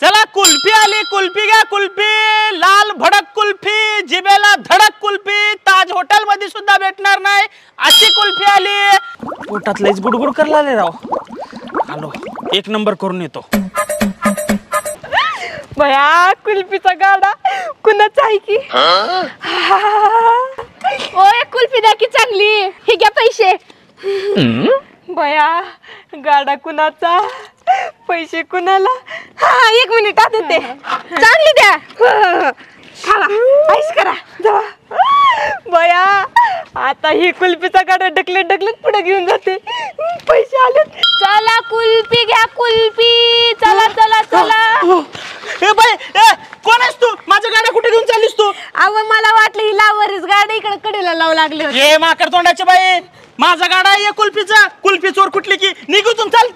चला कुल्फी आली, कुल्फी घ्या कुल्फी, लाल भडक कुल्फी, जिभेला धडक कुल्फी, ताज हॉटेल मध्ये सुद्धा भेटणार नाही अशी कुल्फी आली। पोटात लईच गुडगुड करायला लागले राव। आलो, एक नंबर करून येतो। बया कुल्फीचा गाडा कुणाचा आहे की? ओय कुल्फी द्या की चांगली, हे घ्या पैसे। बया गाडा कुणाचा, पैसे कुणाला? हा 1 मिनिट देते, चांगली द्या, खावा ऐश करा जावा। बया आता ही कुल्फीचा गाडा ढकलत ढकलत पुढे घेऊन जाते, पैसे आले। चला कुल्फी घ्या कुल्फी, चला चला चला। ए बाई, ए कोण आहेस तू? माझा गाडा कुठे घेऊन चाललीस तू? अव मला वाटलं ही लावरीच गाडी इकडे कडेला लावू लागले होते। ए माकड तोंडाची बाई, माझा गाडा आहे कुल्फीचा, कुल्फी चोर कुठली की निघून चल।